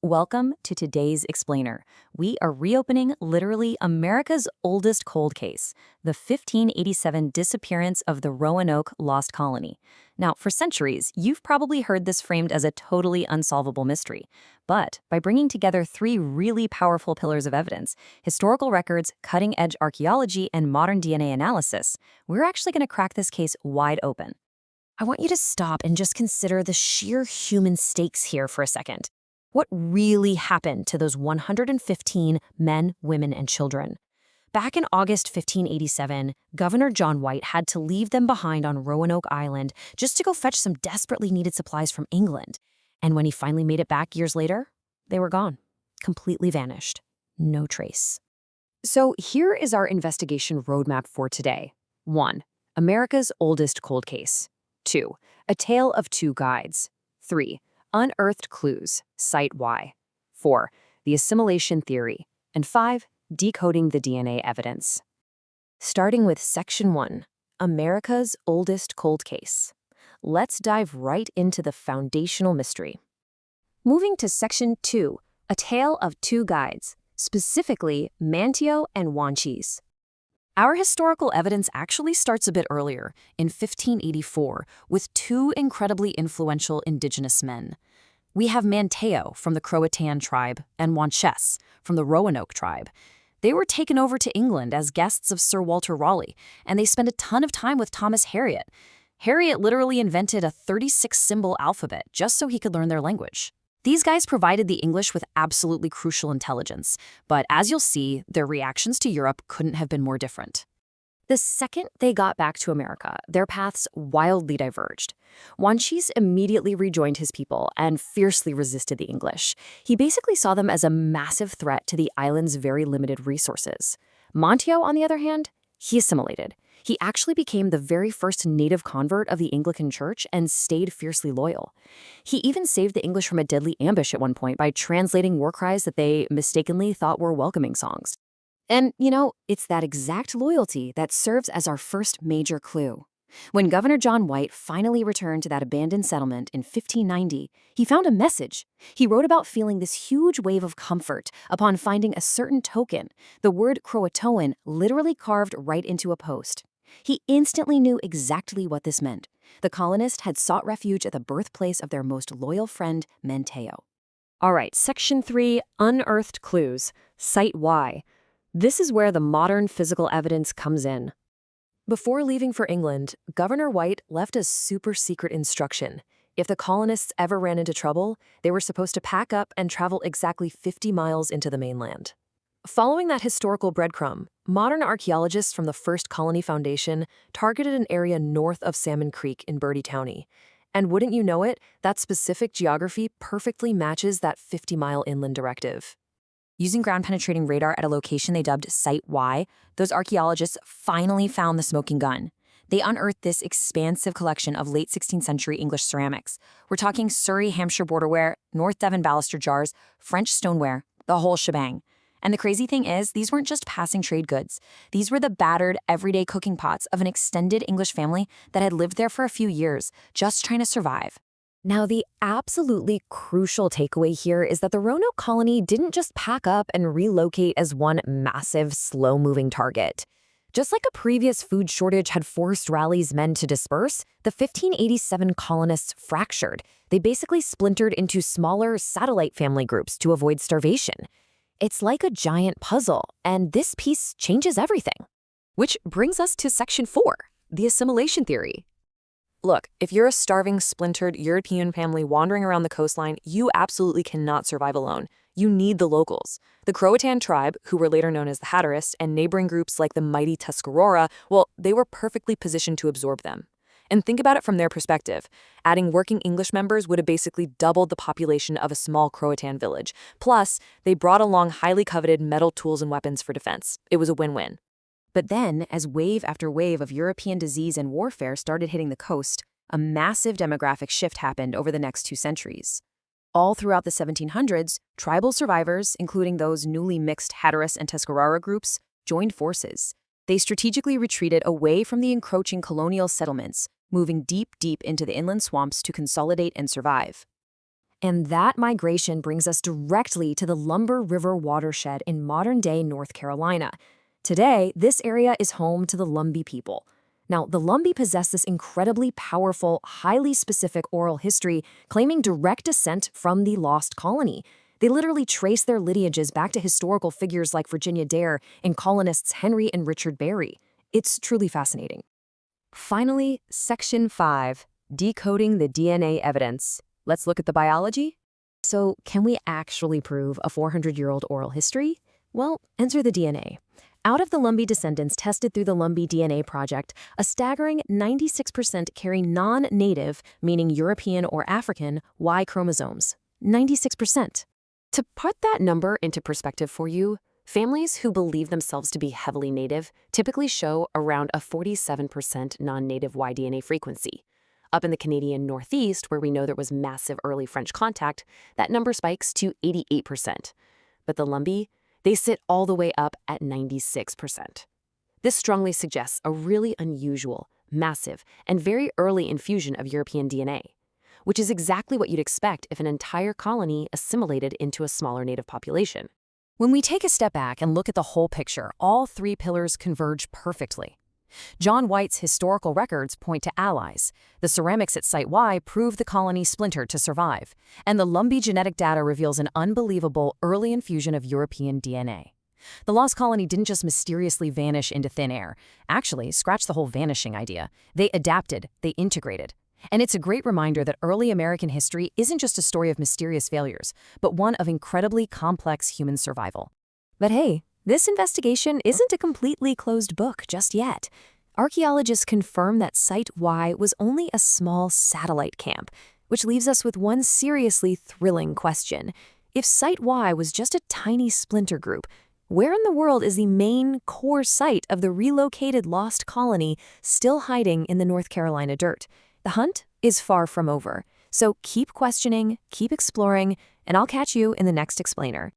Welcome to today's Explainer. We are reopening literally America's oldest cold case, the 1587 disappearance of the Roanoke Lost Colony. Now, for centuries, you've probably heard this framed as a totally unsolvable mystery. But by bringing together three really powerful pillars of evidence, historical records, cutting-edge archaeology, and modern DNA analysis, we're actually going to crack this case wide open. I want you to stop and just consider the sheer human stakes here for a second. What really happened to those 115 men, women, and children? Back in August 1587, Governor John White had to leave them behind on Roanoke Island just to go fetch some desperately needed supplies from England. And when he finally made it back years later, they were gone, completely vanished, no trace. So here is our investigation roadmap for today. 1. America's oldest cold case. 2. A tale of two guides. 3. Unearthed clues, Site Y. 4. The assimilation theory. And 5. Decoding the DNA evidence. Starting with Section 1, America's oldest cold case. Let's dive right into the foundational mystery. Moving to Section 2, A Tale of Two Guides, specifically Manteo and Wanchese. Our historical evidence actually starts a bit earlier, in 1584, with two incredibly influential indigenous men. We have Manteo from the CROATOAN tribe and Wanchese from the Roanoke tribe. They were taken over to England as guests of Sir Walter Raleigh, and they spent a ton of time with Thomas Harriot. Harriot literally invented a 36-symbol alphabet just so he could learn their language. These guys provided the English with absolutely crucial intelligence, but as you'll see, their reactions to Europe couldn't have been more different. The second they got back to America, their paths wildly diverged. Wanchese immediately rejoined his people and fiercely resisted the English. He basically saw them as a massive threat to the island's very limited resources. Manteo, on the other hand, he assimilated. He actually became the very first native convert of the Anglican Church and stayed fiercely loyal. He even saved the English from a deadly ambush at one point by translating war cries that they mistakenly thought were welcoming songs. And, it's that exact loyalty that serves as our first major clue. When Governor John White finally returned to that abandoned settlement in 1590, he found a message. He wrote about feeling this huge wave of comfort upon finding a certain token, the word CROATOAN literally carved right into a post. He instantly knew exactly what this meant. The colonists had sought refuge at the birthplace of their most loyal friend, Manteo. All right, Section 3, Unearthed Clues, Site Y. This is where the modern physical evidence comes in. Before leaving for England, Governor White left a super-secret instruction. If the colonists ever ran into trouble, they were supposed to pack up and travel exactly 50 miles into the mainland. Following that historical breadcrumb, modern archaeologists from the First Colony Foundation targeted an area north of Salmon Creek in Bertie County. And wouldn't you know it, that specific geography perfectly matches that 50-mile inland directive. Using ground-penetrating radar at a location they dubbed Site Y, those archaeologists finally found the smoking gun. They unearthed this expansive collection of late 16th century English ceramics. We're talking Surrey, Hampshire borderware, North Devon baluster jars, French stoneware, the whole shebang. And the crazy thing is, these weren't just passing trade goods. These were the battered, everyday cooking pots of an extended English family that had lived there for a few years, just trying to survive. Now, the absolutely crucial takeaway here is that the Roanoke colony didn't just pack up and relocate as one massive, slow-moving target. Just like a previous food shortage had forced Raleigh's men to disperse, the 1587 colonists fractured. They basically splintered into smaller satellite family groups to avoid starvation. It's like a giant puzzle, and this piece changes everything. Which brings us to Section 4, the assimilation theory. Look, if you're a starving, splintered European family wandering around the coastline, you absolutely cannot survive alone. You need the locals. The CROATOAN tribe, who were later known as the Hatterists, and neighboring groups like the mighty Tuscarora, well, they were perfectly positioned to absorb them. And think about it from their perspective. Adding working English members would have basically doubled the population of a small Croatan village. Plus, they brought along highly coveted metal tools and weapons for defense. It was a win-win. But then, as wave after wave of European disease and warfare started hitting the coast, a massive demographic shift happened over the next 2 centuries. All throughout the 1700s, tribal survivors, including those newly mixed Hatteras and Tuscarora groups, joined forces. They strategically retreated away from the encroaching colonial settlements, moving deep into the inland swamps to consolidate and survive. And that migration brings us directly to the Lumber River watershed in modern-day North Carolina. Today, this area is home to the Lumbee people. Now, the Lumbee possess this incredibly powerful, highly specific oral history claiming direct descent from the Lost Colony. They literally trace their lineages back to historical figures like Virginia Dare and colonists Henry and Richard Berry. It's truly fascinating. Finally, Section 5, Decoding the DNA Evidence. Let's look at the biology. So, can we actually prove a 400-year-old oral history? Well, enter the DNA. Out of the Lumbee descendants tested through the Lumbee DNA Project, a staggering 96% carry non-native, meaning European or African, Y chromosomes. 96%. To put that number into perspective for you, families who believe themselves to be heavily native typically show around a 47% non-native Y DNA frequency. Up in the Canadian Northeast, where we know there was massive early French contact, that number spikes to 88%. But the Lumbee, they sit all the way up at 96%. This strongly suggests a really unusual, massive, and very early infusion of European DNA, which is exactly what you'd expect if an entire colony assimilated into a smaller native population. When we take a step back and look at the whole picture, all three pillars converge perfectly. John White's historical records point to allies. The ceramics at Site Y prove the colony splintered to survive, and the Lumbee genetic data reveals an unbelievable early infusion of European DNA. The lost colony didn't just mysteriously vanish into thin air. Actually, scratch the whole vanishing idea. They adapted, they integrated. And it's a great reminder that early American history isn't just a story of mysterious failures, but one of incredibly complex human survival. But hey, this investigation isn't a completely closed book just yet. Archaeologists confirm that Site Y was only a small satellite camp, which leaves us with one seriously thrilling question. If Site Y was just a tiny splinter group, where in the world is the main core site of the relocated lost colony still hiding in the North Carolina dirt? The hunt is far from over, so keep questioning, keep exploring, and I'll catch you in the next explainer.